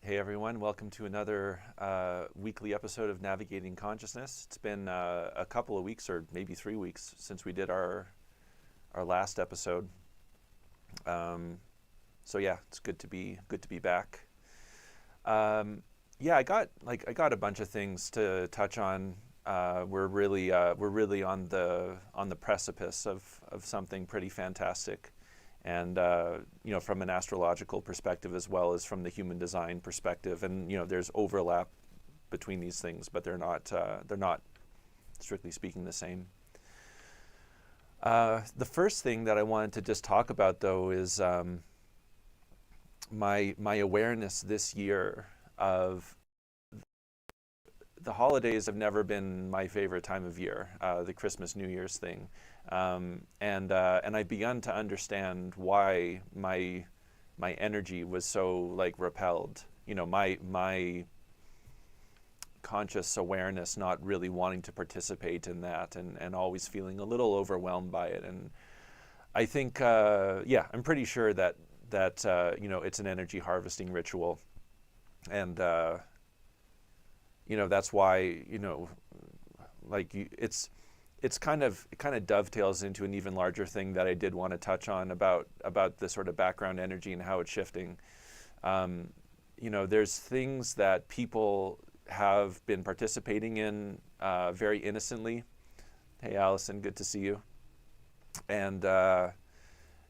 Hey everyone, welcome to another weekly episode of Navigating Consciousness. It's been a couple of weeks or maybe 3 weeks since we did our last episode. So yeah, it's good to be back. Yeah, I got a bunch of things to touch on. We're really on the precipice of something pretty fantastic. And from an astrological perspective as well as from the human design perspective, and there's overlap between these things, but they're not strictly speaking the same. The first thing that I wanted to just talk about though is my awareness this year of the holidays have never been my favorite time of year, the Christmas, New Year's thing. And I've begun to understand why my energy was so repelled. My conscious awareness not really wanting to participate in that, and always feeling a little overwhelmed by it. And I think, I'm pretty sure that it's an energy harvesting ritual, and that's why it kind of dovetails into an even larger thing that I did want to touch on about the sort of background energy and how it's shifting. There's things that people have been participating in very innocently. Hey, Allison, good to see you. And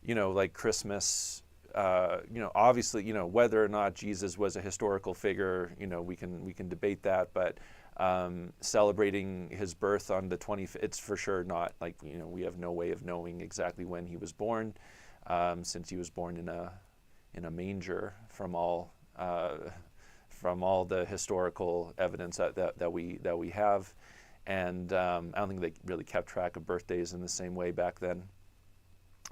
like Christmas. Obviously, whether or not Jesus was a historical figure, we can debate that, but celebrating his birth on the 25th, it's for sure not we have no way of knowing exactly when he was born, since he was born in a manger from all the historical evidence that we have, and I don't think they really kept track of birthdays in the same way back then,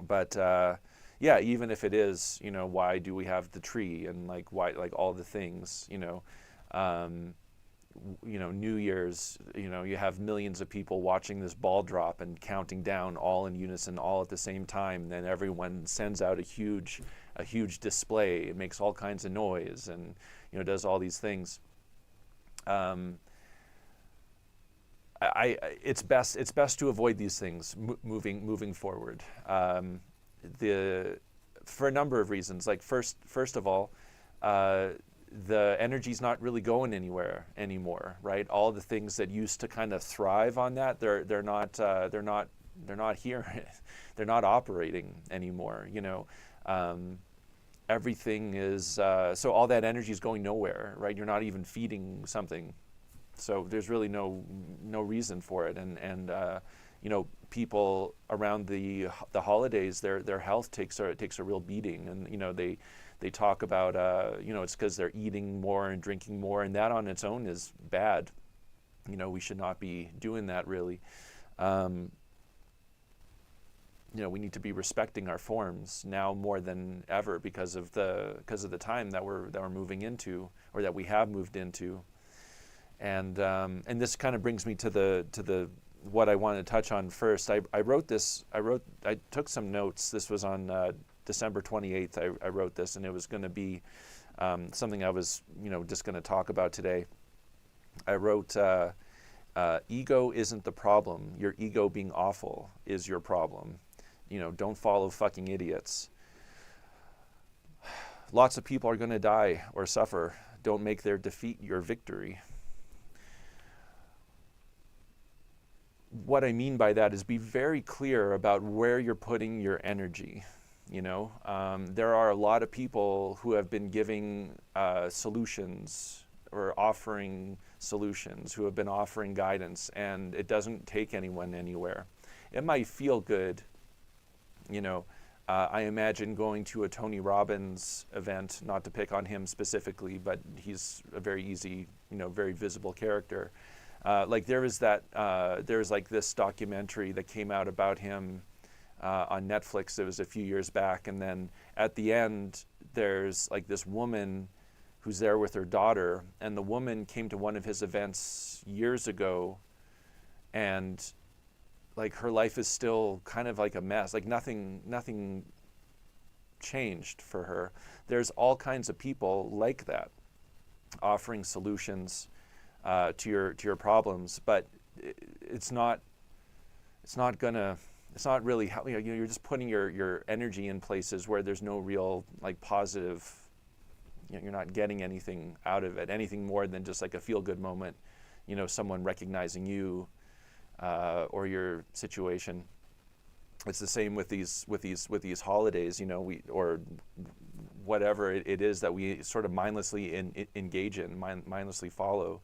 but. Yeah, even if it is, why do we have the tree and why all the things, New Year's, you have millions of people watching this ball drop and counting down all in unison, all at the same time. Then everyone sends out a huge display. It makes all kinds of noise and does all these things. It's best to avoid these things moving forward. For a number of reasons. First of all, the energy's not really going anywhere anymore, right? All the things that used to kind of thrive on that, they're not here. They're not operating anymore. Everything is so all that energy is going nowhere, right? You're not even feeding something, so there's really no reason for it, and people around the holidays, their health takes a real beating, and they talk about it's because they're eating more and drinking more, and that on its own is bad. We should not be doing that really. We need to be respecting our forms now more than ever because of the time that we're moving into, or that we have moved into, and this kind of brings me to the what I wanted to touch on first. I took some notes. This was on December 28th. I wrote this, and it was going to be something I was just going to talk about today. I wrote, ego isn't the problem. Your ego being awful is your problem. Don't follow fucking idiots. Lots of people are going to die or suffer. Don't make their defeat your victory. What I mean by that is be very clear about where you're putting your energy. There are a lot of people who have been giving solutions or offering solutions, who have been offering guidance, and it doesn't take anyone anywhere. It might feel good. I imagine going to a Tony Robbins event, not to pick on him specifically, but he's a very easy, very visible character. There's this documentary that came out about him on Netflix. It was a few years back, and then at the end there's this woman who's there with her daughter, and the woman came to one of his events years ago, and her life is still kind of a mess. Nothing changed for her. There's all kinds of people like that. offering solutions to your problems, but it's not really how, you're just putting your energy in places where there's no real like positive, you're not getting anything out of it, anything more than just like a feel-good moment, someone recognizing you or your situation. It's the same with these holidays, or whatever it is that we sort of mindlessly engage in, mindlessly follow,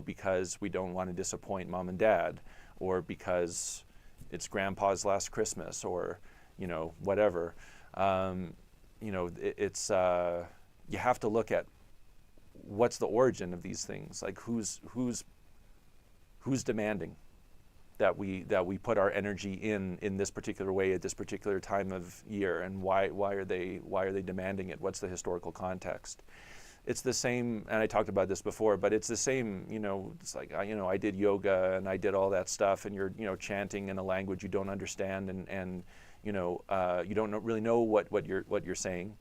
because we don't want to disappoint mom and dad, or because it's grandpa's last Christmas, or whatever. It's you have to look at what's the origin of these things, like who's demanding that we put our energy in this particular way at this particular time of year, and why are they demanding it? What's the historical context? It's the same, and I talked about this before, but it's the same, it's like, I did yoga and I did all that stuff, and you're, chanting in a language you don't understand, and you don't really know what you're saying,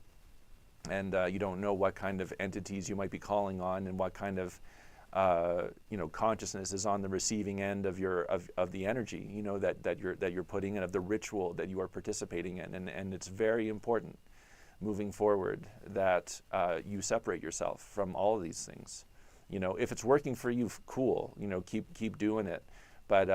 and you don't know what kind of entities you might be calling on, and what kind of consciousness is on the receiving end of the energy, that you're putting in, of the ritual that you are participating in, and it's very important moving forward that you separate yourself from all of these things. If it's working for you, cool. Keep doing it. But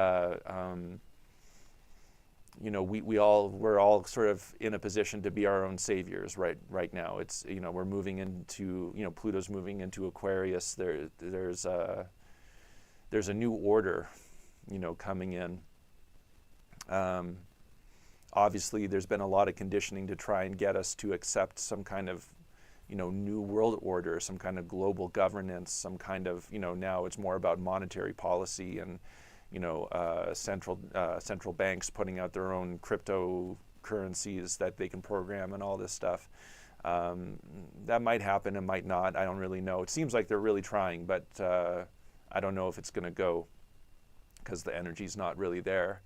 we're all sort of in a position to be our own saviors right now. It's we're moving into Pluto's moving into Aquarius. There's a new order coming in. Obviously, there's been a lot of conditioning to try and get us to accept some kind of, new world order, some kind of global governance, some kind of, now it's more about monetary policy and, central banks putting out their own cryptocurrencies that they can program and all this stuff. That might happen, it might not. I don't really know. It seems like they're really trying, but I don't know if it's going to go, because the energy's not really there.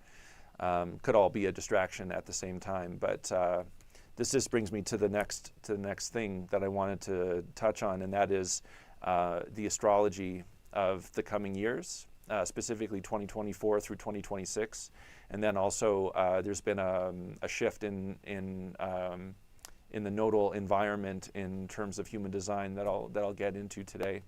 Could all be a distraction at the same time, but this just brings me to the next thing that I wanted to touch on, and that is the astrology of the coming years, specifically 2024 through 2026, and then also there's been a shift in the nodal environment in terms of human design that I'll get into today.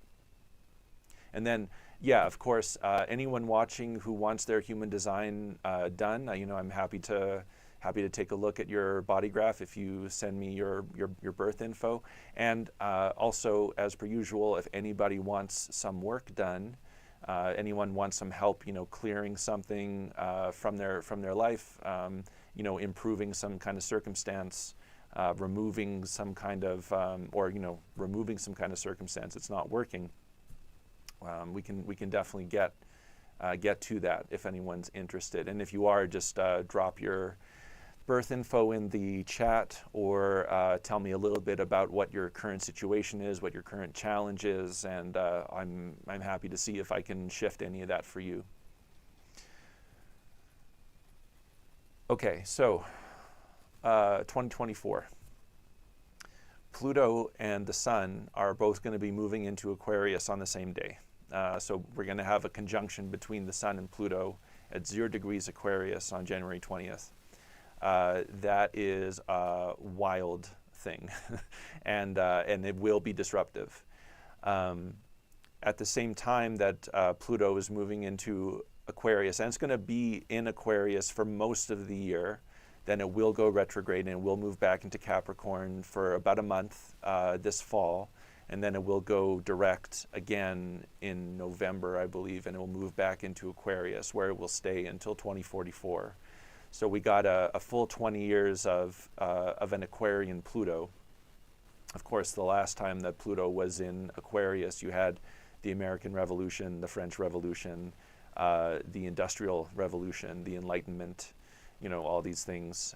And then, yeah, of course, anyone watching who wants their human design done, I'm happy to take a look at your body graph if you send me your birth info. And also, as per usual, if anybody wants some work done, anyone wants some help, clearing something from their life, improving some kind of circumstance, removing some kind of removing some kind of circumstance that's not working. We can definitely get to that if anyone's interested. And if you are, just drop your birth info in the chat, or tell me a little bit about what your current situation is, what your current challenge is, and I'm happy to see if I can shift any of that for you. Okay, so 2024. Pluto and the Sun are both going to be moving into Aquarius on the same day. So we're going to have a conjunction between the Sun and Pluto at 0 degrees Aquarius on January 20th. That is a wild thing, and it will be disruptive. At the same time that Pluto is moving into Aquarius, and it's going to be in Aquarius for most of the year, then it will go retrograde and it will move back into Capricorn for about a month this fall, and then it will go direct again in November, I believe, and it will move back into Aquarius, where it will stay until 2044. So we got a full 20 years of an Aquarian Pluto. Of course, the last time that Pluto was in Aquarius, you had the American Revolution, the French Revolution, the Industrial Revolution, the Enlightenment, all these things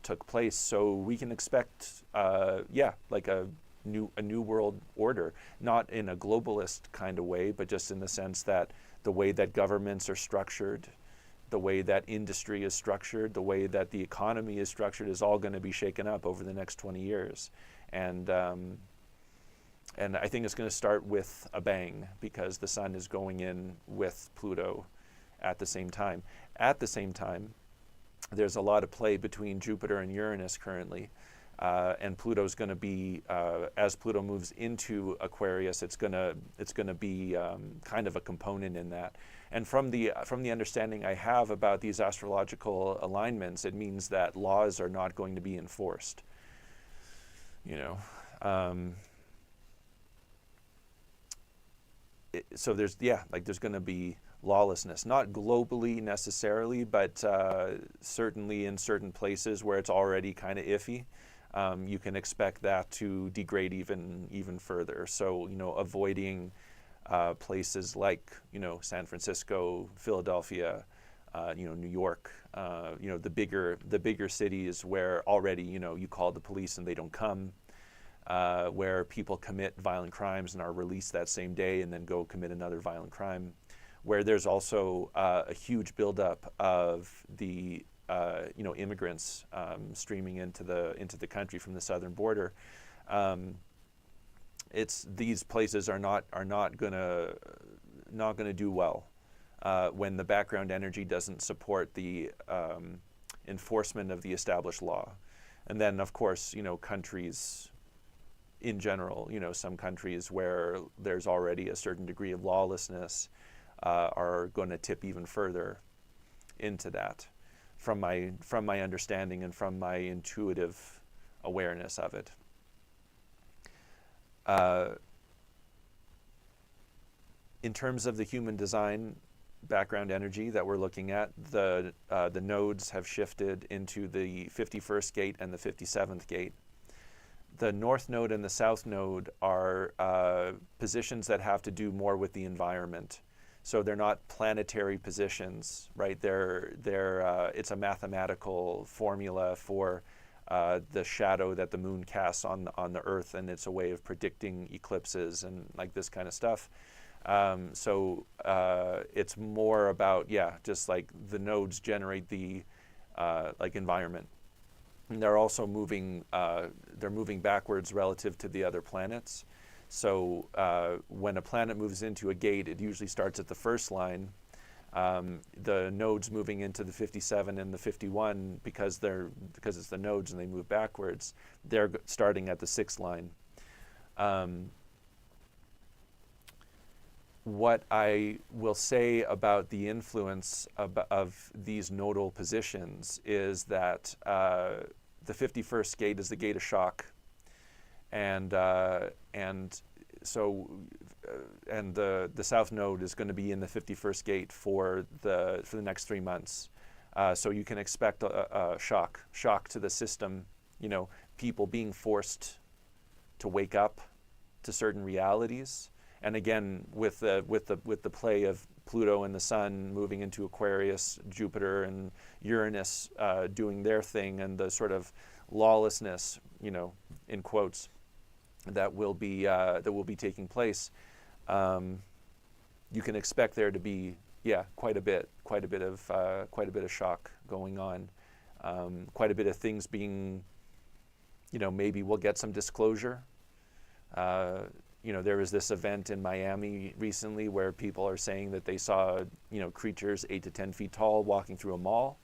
took place. So we can expect, like a new world order, not in a globalist kind of way, but just in the sense that the way that governments are structured, the way that industry is structured, the way that the economy is structured is all going to be shaken up over the next 20 years. And And I think it's going to start with a bang because the sun is going in with Pluto at the same time. At the same time, there's a lot of play between Jupiter and Uranus currently. And Pluto's going to be, as Pluto moves into Aquarius, it's going to be kind of a component in that. And from the understanding I have about these astrological alignments, it means that laws are not going to be enforced. So there's going to be lawlessness, not globally necessarily, but certainly in certain places where it's already kind of iffy. You can expect that to degrade even further. So, avoiding places like, San Francisco, Philadelphia, New York, the bigger cities where already, you call the police and they don't come, where people commit violent crimes and are released that same day and then go commit another violent crime, where there's also a huge buildup of the immigrants streaming into the country from the southern border. These places are not gonna do well when the background energy doesn't support the enforcement of the established law. And then, of course, countries in general, some countries where there's already a certain degree of lawlessness are going to tip even further into that, from my understanding and from my intuitive awareness of it. In terms of the human design background energy that we're looking at, the nodes have shifted into the 51st gate and the 57th gate. The north node and the south node are positions that have to do more with the environment. So they're not planetary positions, right? It's a mathematical formula for the shadow that the moon casts on the Earth, and it's a way of predicting eclipses and like this kind of stuff. So it's more about, just like the nodes generate the environment. And they're also moving backwards relative to the other planets. So when a planet moves into a gate, it usually starts at the first line. The nodes moving into the 57 and the 51, because it's the nodes and they move backwards, they're starting at the sixth line. What I will say about the influence of these nodal positions is that the 51st gate is the gate of shock, and the south node is going to be in the 51st gate for the next 3 months. So you can expect a shock to the system. People being forced to wake up to certain realities. And again, with the play of Pluto and the Sun moving into Aquarius, Jupiter and Uranus doing their thing, and the sort of lawlessness, in quotes, that will be taking place, you can expect there to be quite a bit of shock going on, quite a bit of things being, maybe we'll get some disclosure. There was this event in Miami recently where people are saying that they saw, creatures 8 to 10 feet tall walking through a mall.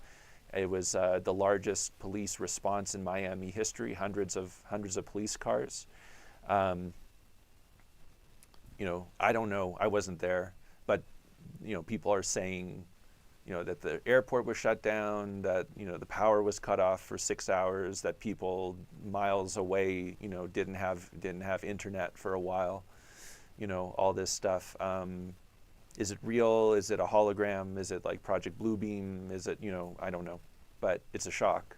It was the largest police response in Miami history, hundreds of police cars. I don't know, I wasn't there, but, people are saying, that the airport was shut down, that, the power was cut off for 6 hours, that people miles away, didn't have internet for a while, all this stuff. Is it real? Is it a hologram? Is it like Project Bluebeam? Is it, I don't know, but it's a shock.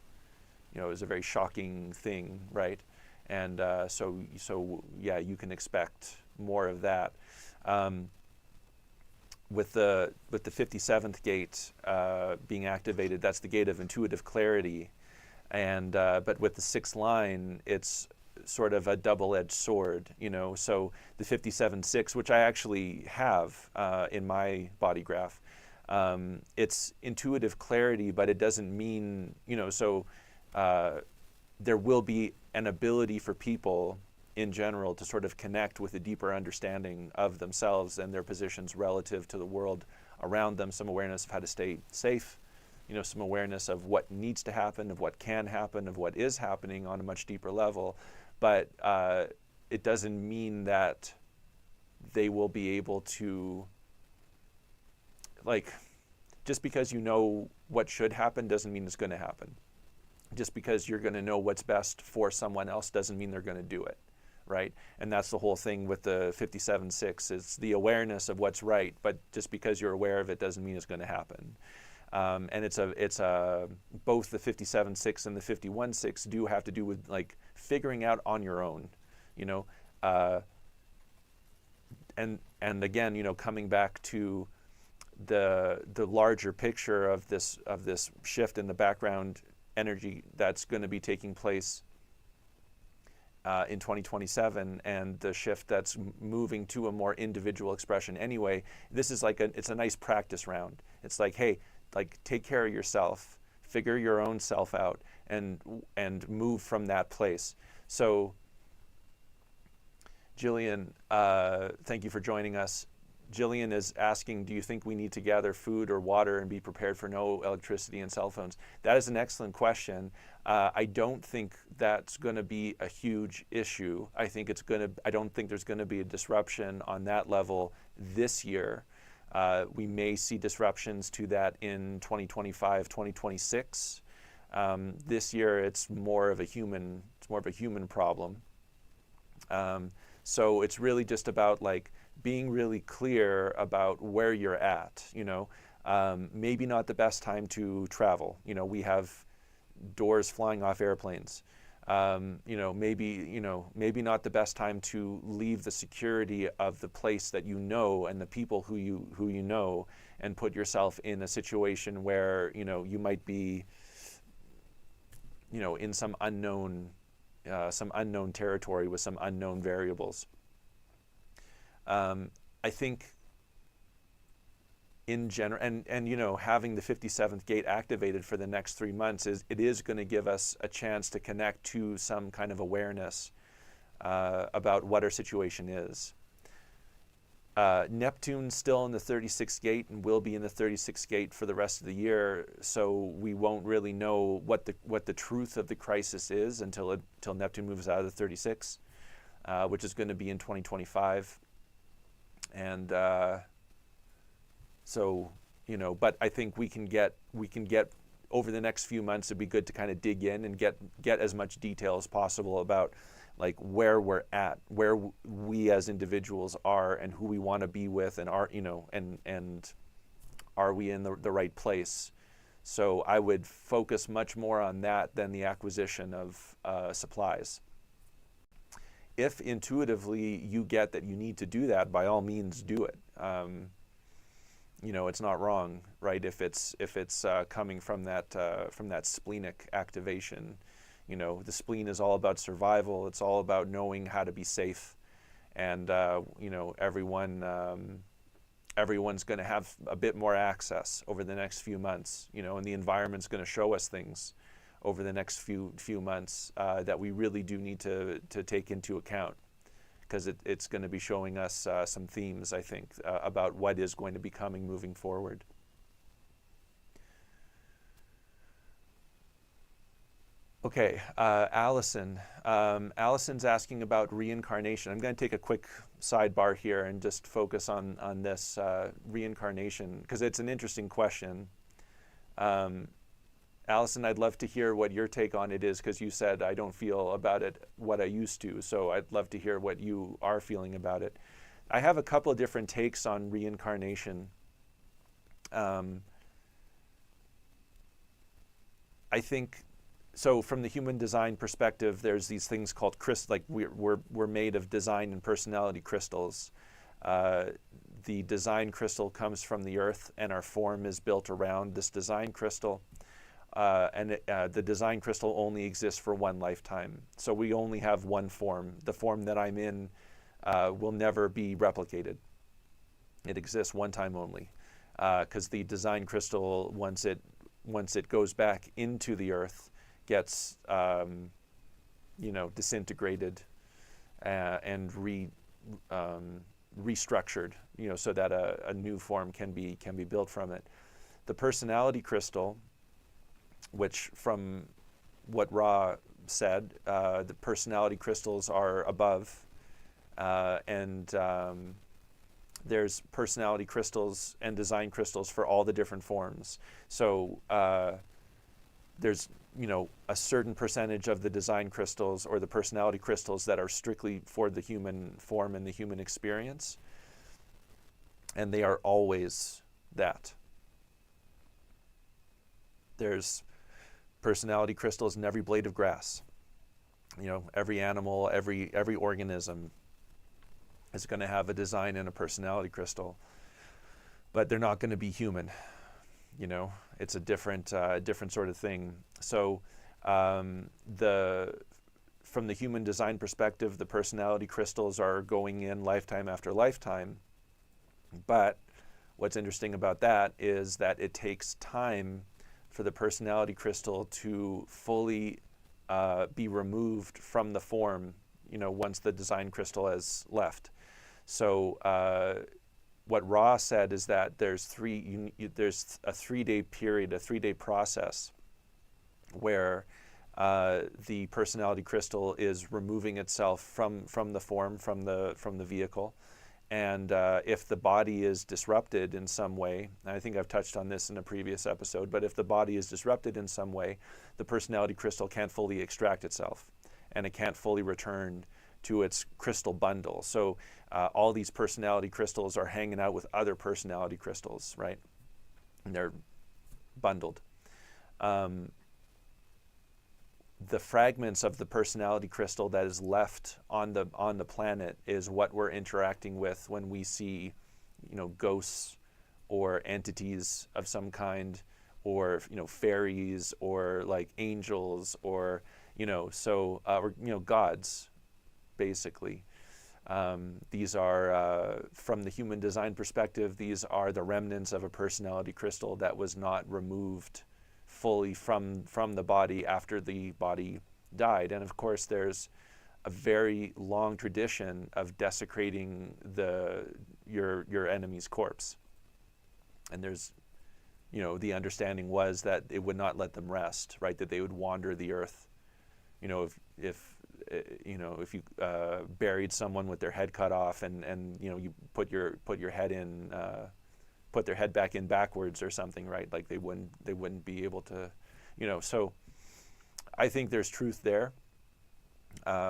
It was a very shocking thing, right? And so you can expect more of that. With the 57th gate being activated, that's the gate of intuitive clarity, and but with the sixth line, it's sort of a double-edged sword, So the 57-6, which I actually have in my body graph, it's intuitive clarity, but it doesn't mean, there will be an ability for people in general to sort of connect with a deeper understanding of themselves and their positions relative to the world around them, some awareness of how to stay safe, some awareness of what needs to happen, of what can happen, of what is happening on a much deeper level. But it doesn't mean that they will be able to, just because you know what should happen doesn't mean it's going to happen. Just because you're going to know what's best for someone else doesn't mean they're going to do it, right? And that's the whole thing with the 57.6, is the awareness of what's right, but just because you're aware of it doesn't mean it's going to happen. And it's both the 57.6 and the 51.6 do have to do with figuring out on your own, and again, coming back to the larger picture of this shift in the background energy that's going to be taking place in 2027, and the shift that's moving to a more individual expression anyway. This is it's a nice practice round. It's hey, take care of yourself, figure your own self out, and move from that place. So Jillian, thank you for joining us. Jillian is asking, do you think we need to gather food or water and be prepared for no electricity and cell phones? That is an excellent question. I don't think that's going to be a huge issue. I don't think there's going to be a disruption on that level this year. We may see disruptions to that in 2025, 2026. This year, it's more of a human problem. So it's really just about being really clear about where you're at. Maybe not the best time to travel. We have doors flying off airplanes. Maybe not the best time to leave the security of the place that and the people who you know, and put yourself in a situation where you might be in some unknown territory with some unknown variables. I think in general, and having the 57th gate activated for the next 3 months is going to give us a chance to connect to some kind of awareness about what our situation is. Neptune's still in the 36th gate and will be in the 36th gate for the rest of the year, so we won't really know what the truth of the crisis is until Neptune moves out of the 36th, which is going to be in 2025. And but I think we can get over the next few months. It'd be good to kind of dig in and get as much detail as possible about where we're at, where we as individuals are, and who we want to be with, and and are we in the right place? So I would focus much more on that than the acquisition of supplies. If intuitively you get that you need to do that, by all means do it. It's not wrong, right? If it's coming from that splenic activation, the spleen is all about survival. It's all about knowing how to be safe, and everyone's going to have a bit more access over the next few months, and the environment's going to show us things over the next few months that we really do need to take into account, because it's going to be showing us some themes, I think, about what is going to be coming moving forward. Okay, Allison. Allison's asking about reincarnation. I'm going to take a quick sidebar here and just focus on this reincarnation, because it's an interesting question. Allison, I'd love to hear what your take on it is, because you said, I don't feel about it what I used to, so I'd love to hear what you are feeling about it. I have a couple of different takes on reincarnation. I think, so from the human design perspective, there's these things called crystals, we're made of design and personality crystals. The design crystal comes from the earth, and our form is built around this design crystal. The design crystal only exists for one lifetime. So we only have one form. The form that I'm in will never be replicated. It exists one time only, because the design crystal, once it goes back into the earth, gets disintegrated and restructured, so that a new form can be built from it. The personality crystal, which from what Ra said, the personality crystals are above, and there's personality crystals and design crystals for all the different forms. So there's a certain percentage of the design crystals or the personality crystals that are strictly for the human form and the human experience, and they are always that. There's personality crystals in every blade of grass. Every animal, every organism is going to have a design and a personality crystal, but they're not going to be human. It's a different sort of thing. So from the human design perspective, the personality crystals are going in lifetime after lifetime. But what's interesting about that is that it takes time for the personality crystal to fully be removed from the form, once the design crystal has left. So what Ra said is that there's a 3-day period, a 3-day process where the personality crystal is removing itself from the form, from the vehicle. And if the body is disrupted in some way, and I think I've touched on this in a previous episode, but if the body is disrupted in some way, the personality crystal can't fully extract itself, and it can't fully return to its crystal bundle. So all these personality crystals are hanging out with other personality crystals, right? And they're bundled. The fragments of the personality crystal that is left on the planet is what we're interacting with when we see, ghosts or entities of some kind, or fairies, or like angels, or gods, basically. These are from the human design perspective. These are the remnants of a personality crystal that was not removed fully from the body after the body died. And of course, there's a very long tradition of desecrating your enemy's corpse. And there's, the understanding was that it would not let them rest, right? That they would wander the earth. If you buried someone with their head cut off, and you put your head in. Put their head back in backwards or something, right? Like they wouldn't be able to, So I think there's truth there.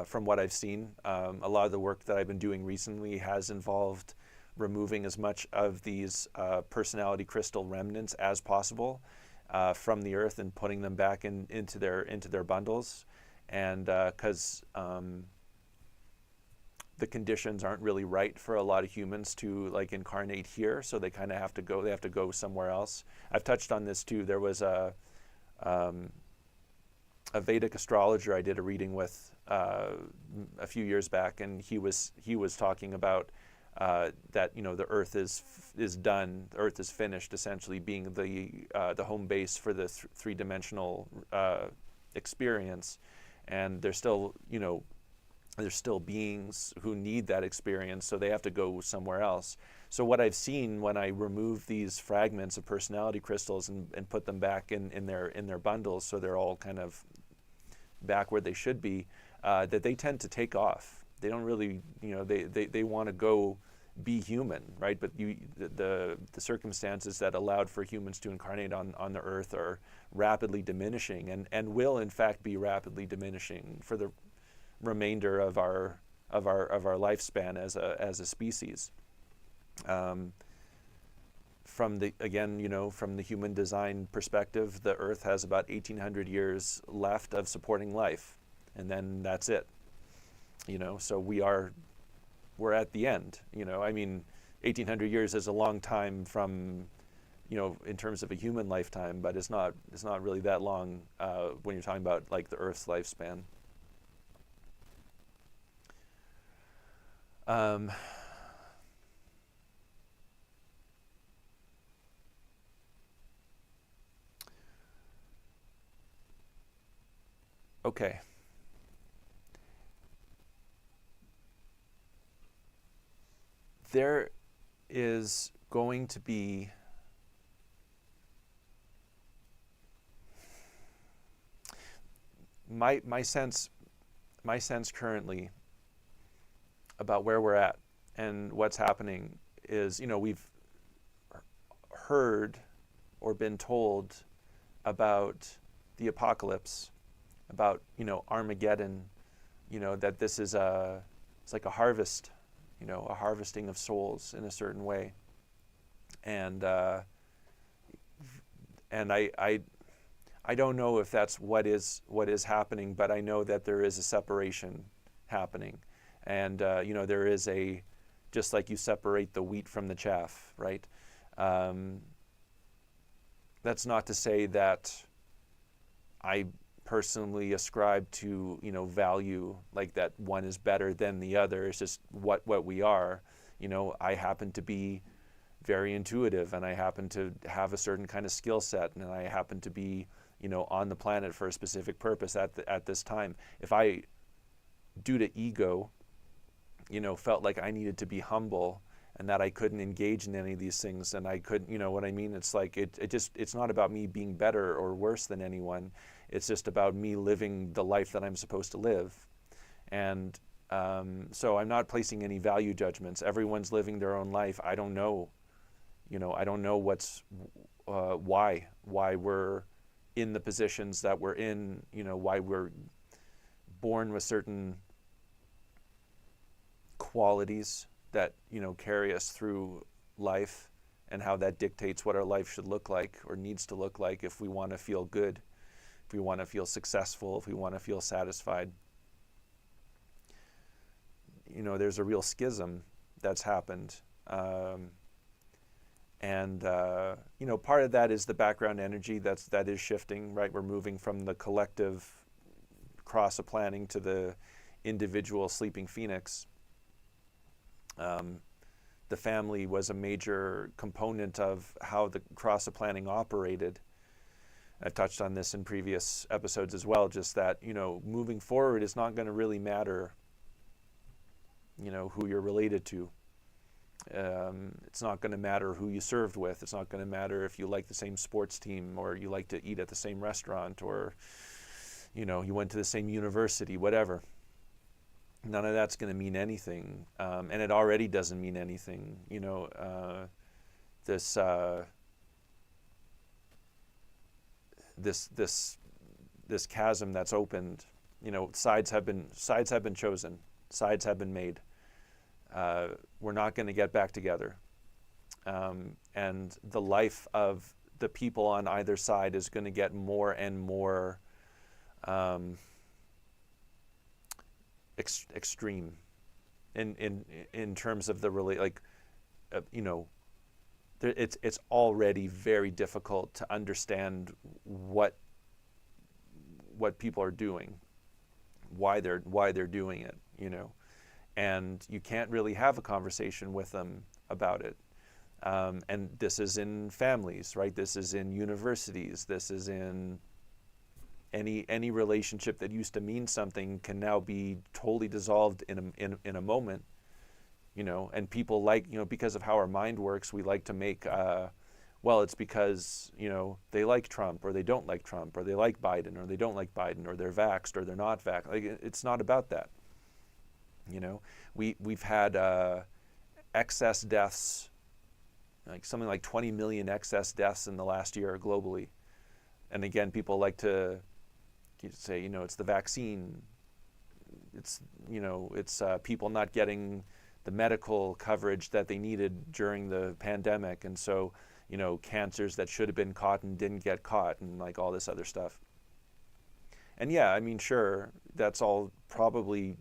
From what I've seen, a lot of the work that I've been doing recently has involved removing as much of these personality crystal remnants as possible from the earth and putting them back into their bundles, and because the conditions aren't really right for a lot of humans to incarnate here, so they kind of have to go somewhere else. I've touched on this too. There was a Vedic astrologer I did a reading with a few years back, and he was talking about that the Earth is done, the Earth is finished, essentially being the home base for the three-dimensional experience, and there's still beings who need that experience, so they have to go somewhere else. So what I've seen when I remove these fragments of personality crystals and put them back in their bundles, so they're all kind of back where they should be, that they tend to take off. They don't really, they want to go be human, right? But the circumstances that allowed for humans to incarnate on the earth are rapidly diminishing, and will in fact be rapidly diminishing for the remainder of our lifespan as a species. From the human design perspective, the Earth has about 1,800 years left of supporting life, and then that's it. So we're at the end. 1,800 years is a long time from, in terms of a human lifetime, but it's not really that long when you're talking about the Earth's lifespan. Okay. there is going to be my sense currently about where we're at and what's happening is, we've heard or been told about the apocalypse, about, Armageddon, that this is it's like a harvest, a harvesting of souls in a certain way. And I don't know if that's what is happening, but I know that there is a separation happening. And, there is just like you separate the wheat from the chaff, right? That's not to say that I personally ascribe to, value, like that one is better than the other. It's just what we are. I happen to be very intuitive, and I happen to have a certain kind of skill set, and I happen to be, on the planet for a specific purpose at this time. If I, due to ego, felt like I needed to be humble and that I couldn't engage in any of these things, and I couldn't, what I mean? It's like, it's not about me being better or worse than anyone. It's just about me living the life that I'm supposed to live. And so I'm not placing any value judgments. Everyone's living their own life. I don't know, I don't know why we're in the positions that we're in, why we're born with certain qualities that, carry us through life, and how that dictates what our life should look like or needs to look like if we want to feel good, if we want to feel successful, if we want to feel satisfied. There's a real schism that's happened. Part of that is the background energy that is shifting, right? We're moving from the collective cross of planning to the individual sleeping phoenix. The family was a major component of how the cross of planning operated. I've touched on this in previous episodes as well, just that, moving forward, it's not going to really matter, who you're related to. It's not going to matter who you served with. It's not going to matter if you like the same sports team, or you like to eat at the same restaurant, or, you went to the same university, whatever. None of that's going to mean anything. And it already doesn't mean anything. This chasm that's opened, sides have been chosen, sides have been made. We're not going to get back together. And the life of the people on either side is going to get more and more extreme in terms of the it's already very difficult to understand what people are doing, why they're doing it, and you can't really have a conversation with them about it. And this is in families, right? This is in universities. This is in any relationship that used to mean something can now be totally dissolved in a moment, and people because of how our mind works, we like to make, it's because, they like Trump, or they don't like Trump, or they like Biden, or they don't like Biden, or they're vaxxed, or they're not vaxxed. It's not about that. We've had excess deaths, like something like 20 million excess deaths in the last year globally. And again, people like to say, it's the vaccine. It's, it's people not getting the medical coverage that they needed during the pandemic. And so, cancers that should have been caught and didn't get caught, and like all this other stuff. And yeah, I mean, sure, that's all probably,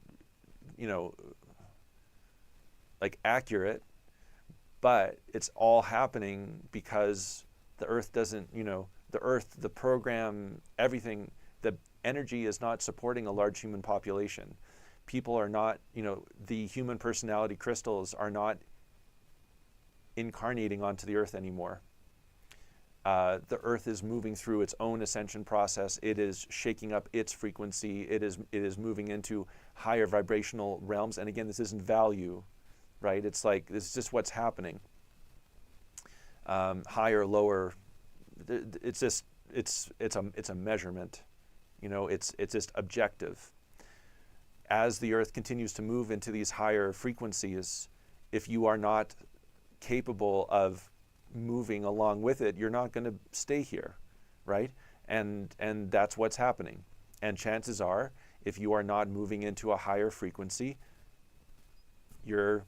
accurate, but it's all happening because the earth doesn't, the program, everything, the energy is not supporting a large human population. People are not, the human personality crystals are not incarnating onto the earth anymore. The earth is moving through its own ascension process. It is shaking up its frequency. It is moving into higher vibrational realms. And again, this isn't value, right? It's like, it's just what's happening. Higher, lower, it's just, it's a measurement, it's just objective. As the earth continues to move into these higher frequencies, if you are not capable of moving along with it, you're not going to stay here, right? And that's what's happening. And chances are, if you are not moving into a higher frequency, you're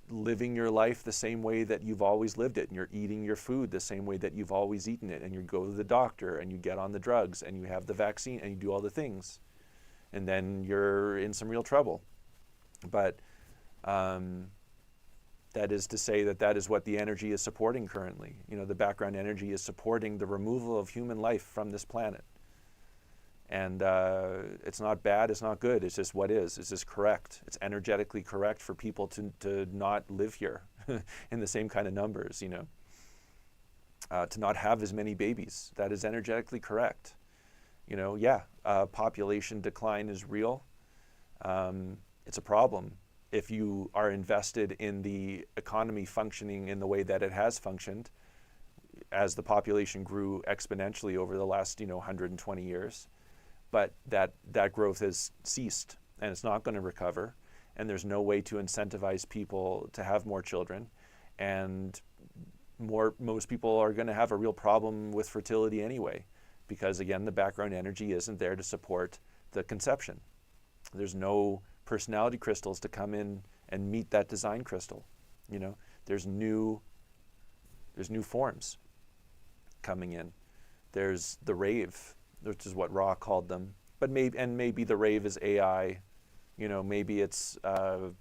living your life the same way that you've always lived it, and you're eating your food the same way that you've always eaten it, and you go to the doctor and you get on the drugs and you have the vaccine and you do all the things, and then you're in some real trouble. But that is to say that is what the energy is supporting currently. The background energy is supporting the removal of human life from this planet. And it's not bad, it's not good, it's just what is. It's just correct. It's energetically correct for people to not live here in the same kind of numbers, to not have as many babies. That is energetically correct. Population decline is real. It's a problem. If you are invested in the economy functioning in the way that it has functioned, as the population grew exponentially over the last 120 years, but that growth has ceased and it's not going to recover, and there's no way to incentivize people to have more children, and most people are going to have a real problem with fertility anyway, because again, the background energy isn't there to support the conception. There's no personality crystals to come in and meet that design crystal. There's new forms coming in. There's the rave, which is what Ra called them, but maybe the rave is AI. Maybe it's the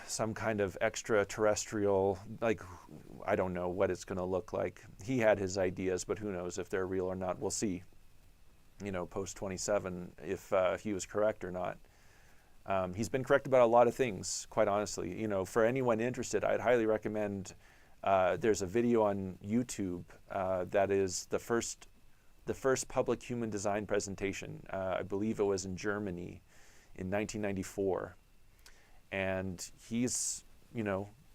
some kind of extraterrestrial, like, I don't know what it's going to look like. He had his ideas, but who knows if they're real or not. We'll see. Post 27, if he was correct or not. He's been correct about a lot of things, quite honestly. For anyone interested, I'd highly recommend, there's a video on YouTube that is the first public human design presentation. I believe it was in Germany in 1994. And he's,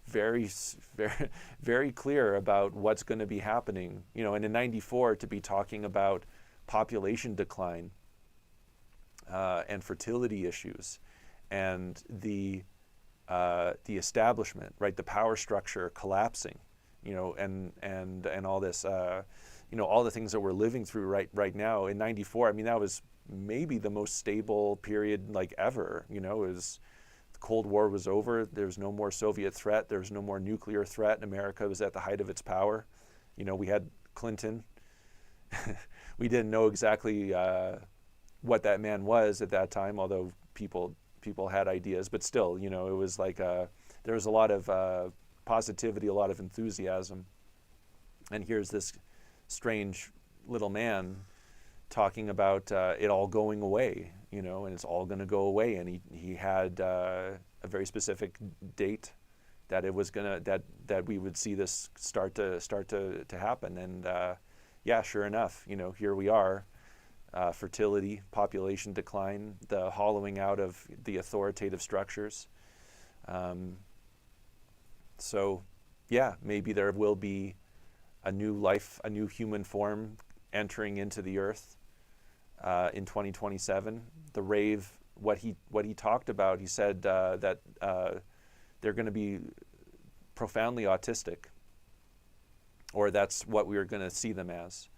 very, very, very clear about what's going to be happening. And in 94, to be talking about population decline and fertility issues and the establishment, right, the power structure collapsing, and all this, all the things that we're living through right now. In 94, that was maybe the most stable period like ever. It was, the Cold War was over. There's no more Soviet threat. There's no more nuclear threat. America was at the height of its power. We had Clinton. We didn't know exactly what that man was at that time, although people had ideas. But still, it was like there was a lot of positivity, a lot of enthusiasm. And here's this strange little man talking about it all going away, and it's all going to go away. And he had a very specific date that it was that we would see this start to happen. And yeah, sure enough, here we are. Fertility, population decline, the hollowing out of the authoritative structures. So, yeah, maybe there will be a new life, a new human form entering into the earth in 2027. The rave, what he talked about, he said that they're going to be profoundly autistic, or that's what we are going to see them as,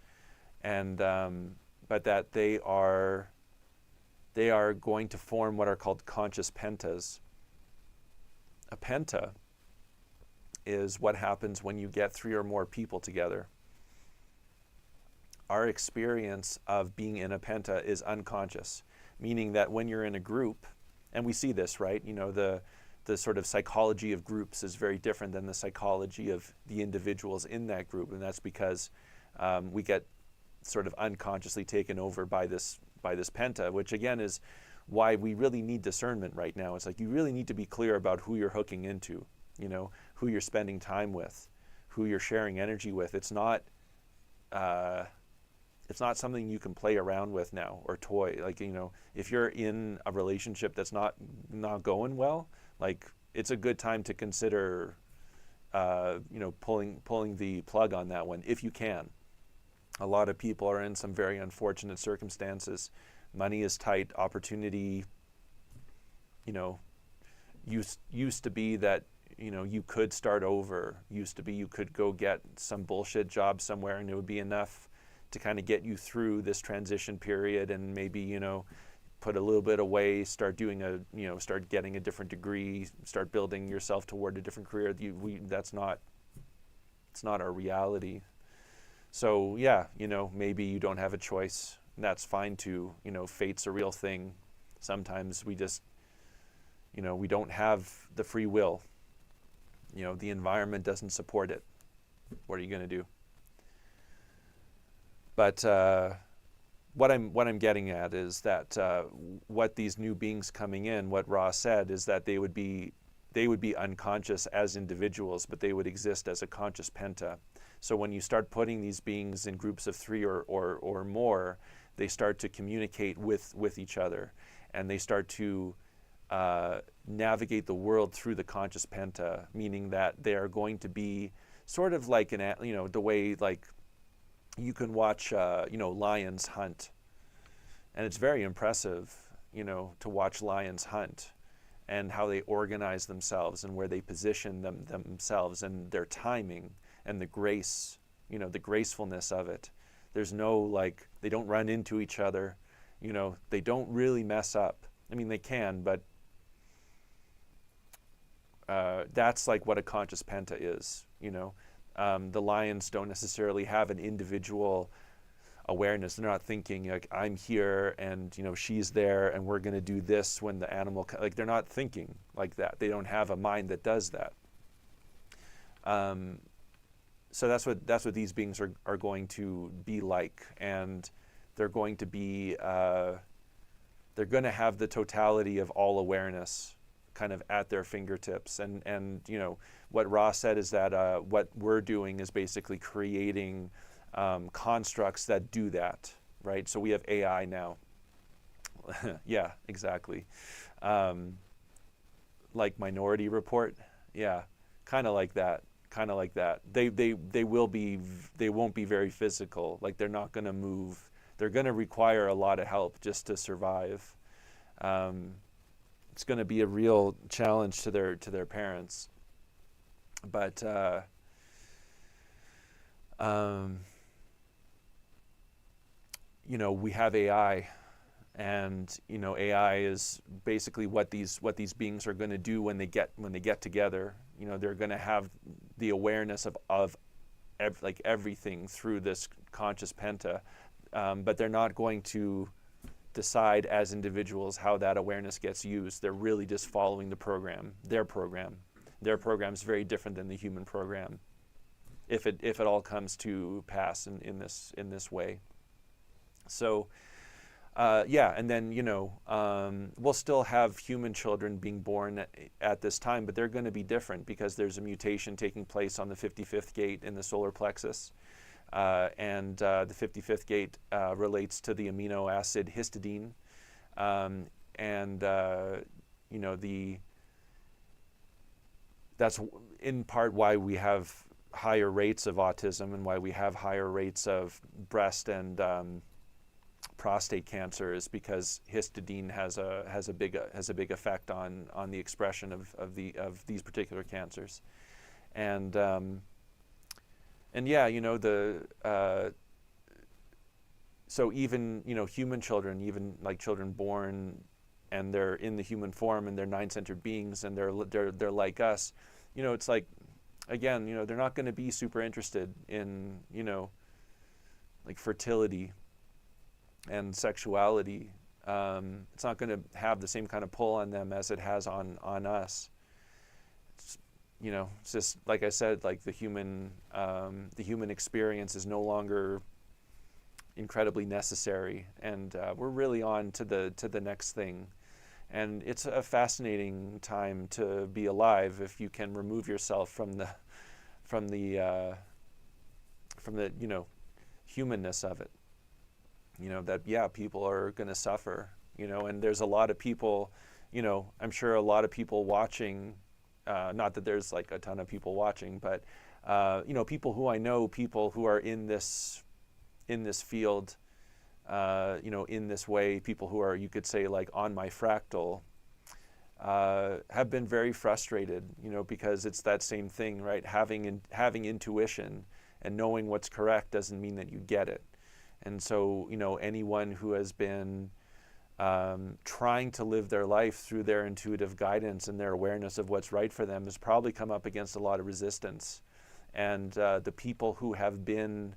and but that they are going to form what are called conscious pentas. A penta is what happens when you get 3 or more people together. Our experience of being in a penta is unconscious, meaning that when you're in a group, and we see this, right? The sort of psychology of groups is very different than the psychology of the individuals in that group, and that's because we get sort of unconsciously taken over by this penta, which again is why we really need discernment right now. It's like you really need to be clear about who you're hooking into, who you're spending time with, who you're sharing energy with. It's not It's not something you can play around with now or toy. Like, if you're in a relationship that's not going well, like, it's a good time to consider, pulling the plug on that one if you can. A lot of people are in some very unfortunate circumstances. Money is tight. Opportunity, used to be that, you could start over. Used to be you could go get some bullshit job somewhere and it would be enough to kind of get you through this transition period, and maybe, put a little bit away, start getting a different degree, start building yourself toward a different career. It's not our reality. So yeah, maybe you don't have a choice. And that's fine too. Fate's a real thing. Sometimes we just, we don't have the free will. The environment doesn't support it. What are you going to do? But what I'm getting at is that what these new beings coming in, what Ra said, is that they would be unconscious as individuals, but they would exist as a conscious penta. So when you start putting these beings in groups of 3 or more, they start to communicate with each other, and they start to navigate the world through the conscious penta, meaning that they are going to be sort of like the way, like, you can watch lions hunt, and it's very impressive to watch lions hunt and how they organize themselves and where they position themselves and their timing and the grace, the gracefulness of it. There's no, they don't run into each other, they don't really mess up. I mean, they can, but that's like what a conscious penta is. The lions don't necessarily have an individual awareness. They're not thinking like, I'm here and she's there and we're going to do this when the animal, they're not thinking like that. They don't have a mind that does that. So that's what these beings are going to be like, and they're going to be they're going to have the totality of all awareness kind of at their fingertips. And what Ra said is that what we're doing is basically creating constructs that do that, right? So we have AI now. Yeah, exactly. Like Minority Report. Yeah, kind of like that. They won't be very physical. Like, they're not going to move. They're going to require a lot of help just to survive. It's going to be a real challenge to their parents. But we have AI, and AI is basically what these beings are going to do when they get together. They're going to have the awareness of everything through this conscious penta, but they're not going to decide as individuals how that awareness gets used. They're really just following the program, their program. Their program is very different than the human program, if it all comes to pass in this way. So and then we'll still have human children being born at this time, but they're going to be different because there's a mutation taking place on the 55th gate in the solar plexus, and the 55th gate relates to the amino acid histidine, that's in part why we have higher rates of autism and why we have higher rates of breast and prostate cancer, is because histidine has a big effect on the expression of these particular cancers, and so even human children, even like children born and they're in the human form and they're nine-centered beings and they're like us, it's like, again, they're not going to be super interested in like fertility and sexuality. It's not going to have the same kind of pull on them as it has on us. It's just like I said, like the human experience is no longer incredibly necessary, and we're really on to the next thing. And it's a fascinating time to be alive if you can remove yourself from the humanness of it. that, yeah, people are going to suffer, and there's a lot of people, I'm sure a lot of people watching, not that there's like a ton of people watching, but, people who I know, people who are in this field, in this way, people who are, you could say, like on my fractal, have been very frustrated, because it's that same thing, right? Having intuition and knowing what's correct doesn't mean that you get it. And so, anyone who has been trying to live their life through their intuitive guidance and their awareness of what's right for them has probably come up against a lot of resistance. And the people who have been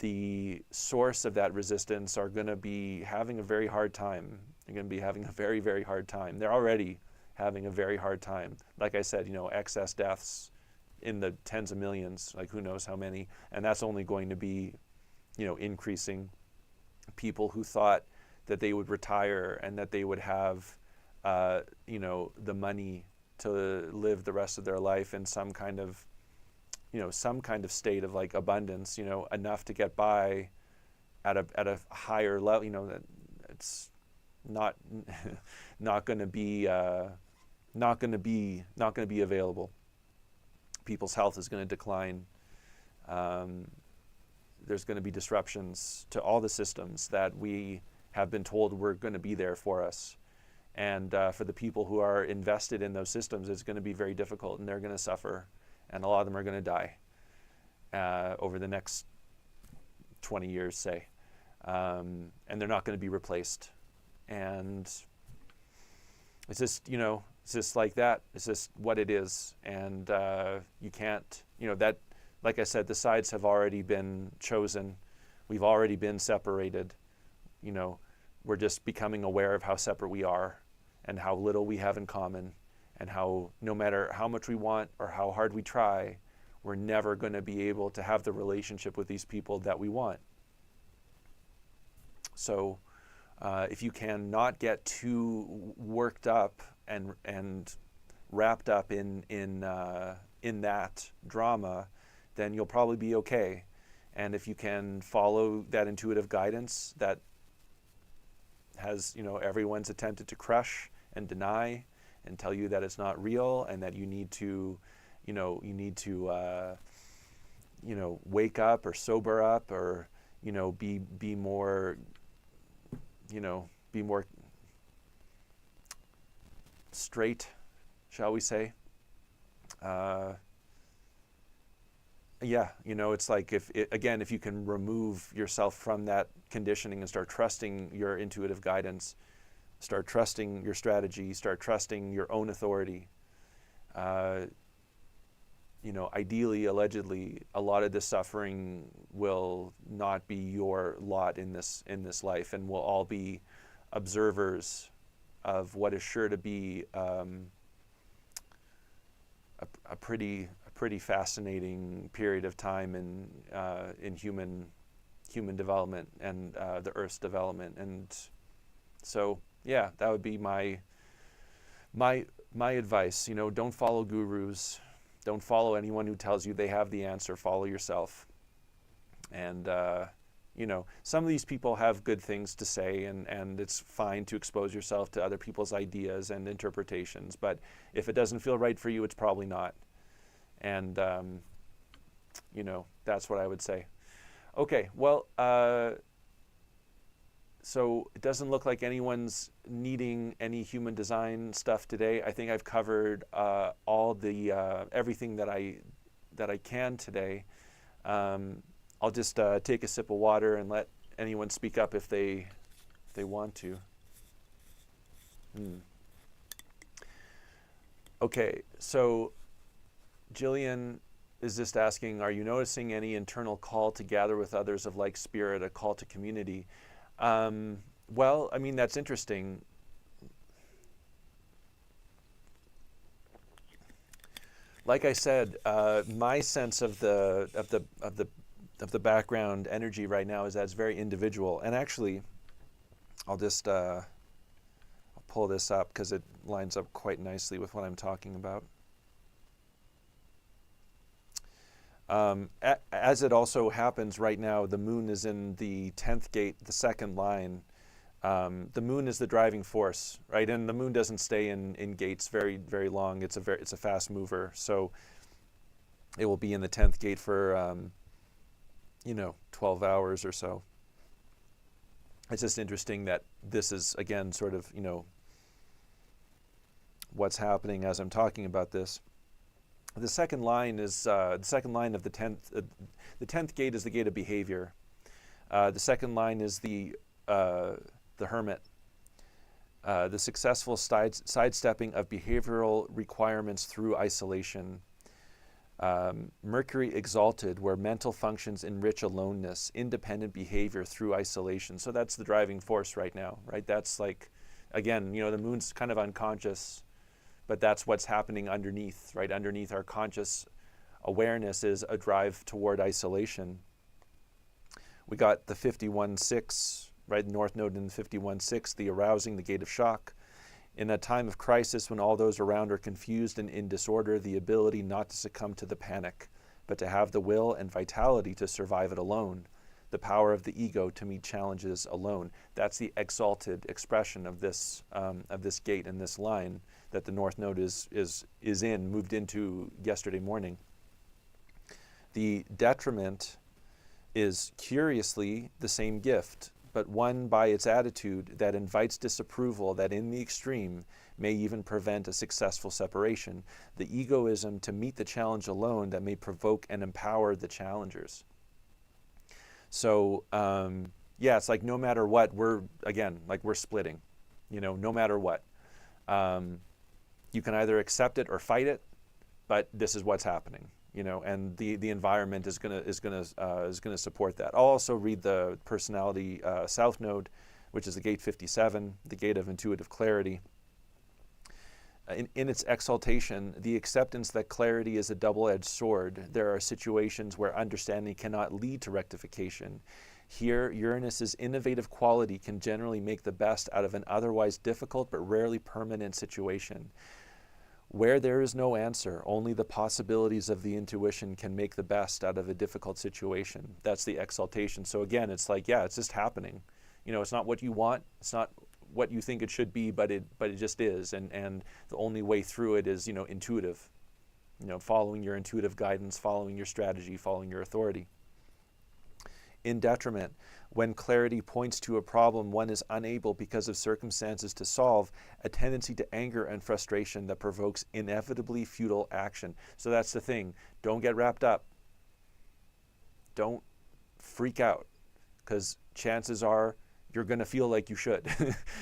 the source of that resistance are going to be having a very hard time. They're going to be having a very, very hard time. They're already having a very hard time. Like I said, excess deaths in the tens of millions, like who knows how many, and that's only going to be, increasing. People who thought that they would retire and that they would have, the money to live the rest of their life in some kind of state of like abundance, enough to get by at a higher level, that it's not going to be available. People's health is going to decline. There's going to be disruptions to all the systems that we have been told were going to be there for us. And for the people who are invested in those systems, it's going to be very difficult, and they're going to suffer. And a lot of them are going to die over the next 20 years, say. And they're not going to be replaced. And it's just, it's just like that. It's just what it is. And you can't, that, like I said, the sides have already been chosen. We've already been separated. We're just becoming aware of how separate we are and how little we have in common, and how no matter how much we want or how hard we try, we're never going to be able to have the relationship with these people that we want. So if you can not get too worked up and wrapped up in that drama, then you'll probably be okay. And if you can follow that intuitive guidance that has, everyone's attempted to crush and deny and tell you that it's not real, and that you need to, wake up or sober up, or, be more, be more straight, shall we say? It's like if you can remove yourself from that conditioning and start trusting your intuitive guidance, start trusting your strategy, start trusting your own authority. Ideally, allegedly, a lot of this suffering will not be your lot in this life, and we'll all be observers of what is sure to be a pretty fascinating period of time in human development and the Earth's development. And so, yeah, that would be my advice. Don't follow gurus. Don't follow anyone who tells you they have the answer. Follow yourself. And some of these people have good things to say, and it's fine to expose yourself to other people's ideas and interpretations. But if it doesn't feel right for you, it's probably not. And that's what I would say. Okay, well, so it doesn't look like anyone's needing any human design stuff today. I think I've covered all the everything that I can today. I'll just take a sip of water and let anyone speak up if they want to. Okay, so Jillian is just asking, are you noticing any internal call to gather with others of like spirit, a call to community? Well, I mean, that's interesting. Like I said, my sense of the background energy right now is that it's very individual. And actually, I'll just I'll pull this up because it lines up quite nicely with what I'm talking about. As it also happens right now, the moon is in the 10th gate, the second line. The moon is the driving force, right? And the moon doesn't stay in gates very, very long. It's a fast mover. So it will be in the 10th gate for, 12 hours or so. It's just interesting that this is, again, sort of, what's happening as I'm talking about this. The second line is the second line of the 10th. The 10th gate is the gate of behavior. The second line is the hermit. The successful sidestepping of behavioral requirements through isolation. Mercury exalted, where mental functions enrich aloneness, independent behavior through isolation. So that's the driving force right now, right? That's like, again, the moon's kind of unconscious, but that's what's happening underneath, right? Underneath our conscious awareness is a drive toward isolation. We got the 51-6, right? North node in the 51-6, the arousing, the gate of shock. In a time of crisis, when all those around are confused and in disorder, the ability not to succumb to the panic, but to have the will and vitality to survive it alone. The power of the ego to meet challenges alone. That's the exalted expression of this gate and this line that the North Node moved into yesterday morning. The detriment is curiously the same gift, but one by its attitude that invites disapproval that in the extreme may even prevent a successful separation. The egoism to meet the challenge alone that may provoke and empower the challengers. So, it's like no matter what, we're splitting, no matter what. You can either accept it or fight it, but this is what's happening, and the environment is gonna support that. I'll also read the personality South Node, which is the gate 57, the gate of intuitive clarity. In its exaltation, the acceptance that clarity is a double-edged sword. There are situations where understanding cannot lead to rectification. Here, Uranus's innovative quality can generally make the best out of an otherwise difficult but rarely permanent situation. Where there is no answer, only the possibilities of the intuition can make the best out of a difficult situation. That's the exaltation. So again, it's like, it's just happening. It's not what you want. It's not what you think it should be, but it just is. And the only way through it is, intuitive. Following your intuitive guidance, following your strategy, following your authority. In detriment, when clarity points to a problem one is unable because of circumstances to solve, a tendency to anger and frustration that provokes inevitably futile action. So that's the thing. Don't get wrapped up. Don't freak out, because chances are you're going to feel like you should.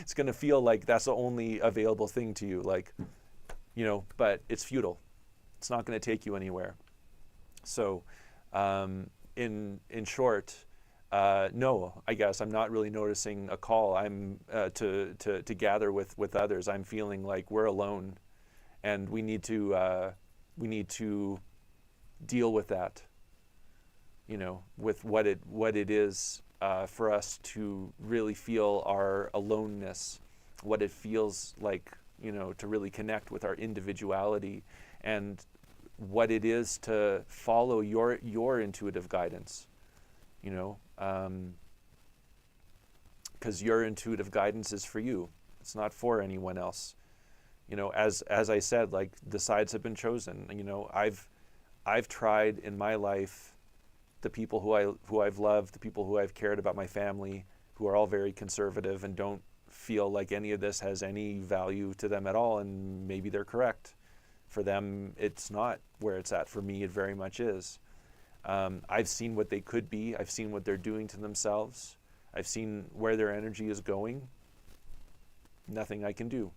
It's going to feel like that's the only available thing to you, but it's futile. It's not going to take you anywhere. So in short, no, I guess I'm not really noticing a call. I'm to gather with others. I'm feeling like we're alone, and we need to deal with that. With what it is for us to really feel our aloneness, what it feels like, to really connect with our individuality, and what it is to follow your intuitive guidance. Because your intuitive guidance is for you. It's not for anyone else. As I said, like, the sides have been chosen. I've tried in my life, the people who I've loved, the people who I've cared about, my family, who are all very conservative and don't feel like any of this has any value to them at all, and maybe they're correct. For them, it's not where it's at. For me, it very much is. I've seen what they could be. I've seen what they're doing to themselves. I've seen where their energy is going. Nothing I can do.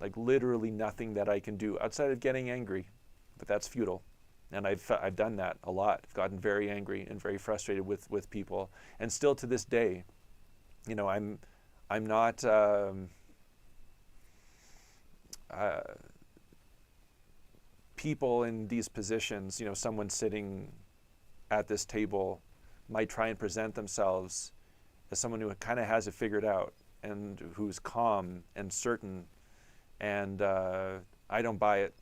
Like, literally nothing that I can do outside of getting angry, but that's futile. And I've done that a lot. I've gotten very angry and very frustrated with people, and still to this day, I'm not. People in these positions, someone sitting at this table might try and present themselves as someone who kind of has it figured out and who's calm and certain, and I don't buy it.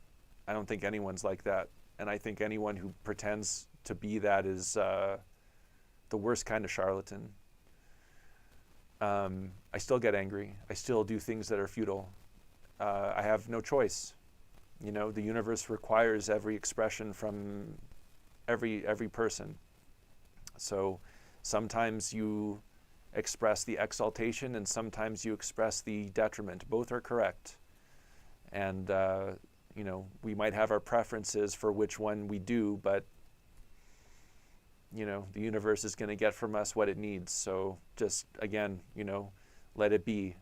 I don't think anyone's like that. And I think anyone who pretends to be that is the worst kind of charlatan. I still get angry. I still do things that are futile. I have no choice. You know, the universe requires every expression from every person. So sometimes you express the exaltation and sometimes you express the detriment. Both are correct. And, you know, we might have our preferences for which one we do, but, you know, the universe is going to get from us what it needs. So just, again, you know, let it be.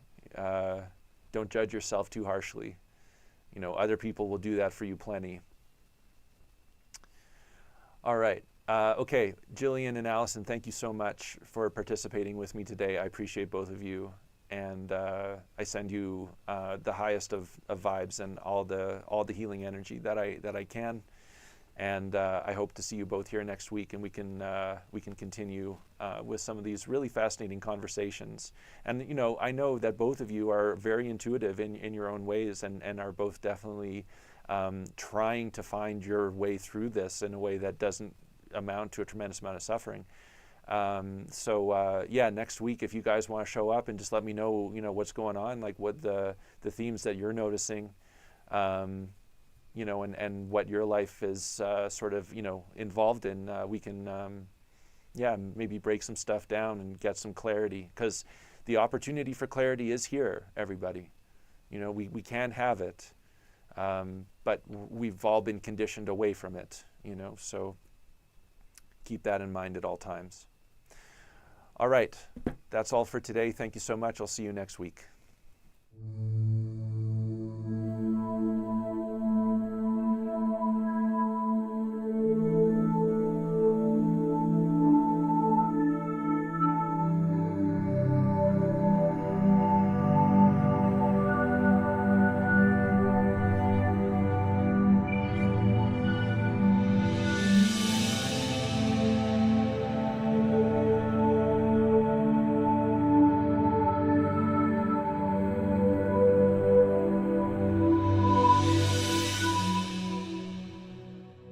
Don't judge yourself too harshly. You know, other people will do that for you plenty. All right. Okay, Jillian and Allison, thank you so much for participating with me today. I appreciate both of you. And I send you the highest of vibes and all the healing energy that I can. And I hope to see you both here next week, and we can continue with some of these really fascinating conversations. And you know, I know that both of you are very intuitive in your own ways, and are both definitely trying to find your way through this in a way that doesn't amount to a tremendous amount of suffering. Yeah, next week, if you guys want to show up and just let me know, you know, what's going on, like what the themes that you're noticing, you know, and what your life is sort of, you know, involved in, we can, yeah, maybe break some stuff down and get some clarity, because the opportunity for clarity is here, everybody. You know, we can have it, but we've all been conditioned away from it, you know, so keep that in mind at all times. All right, that's all for today. Thank you so much. I'll see you next week.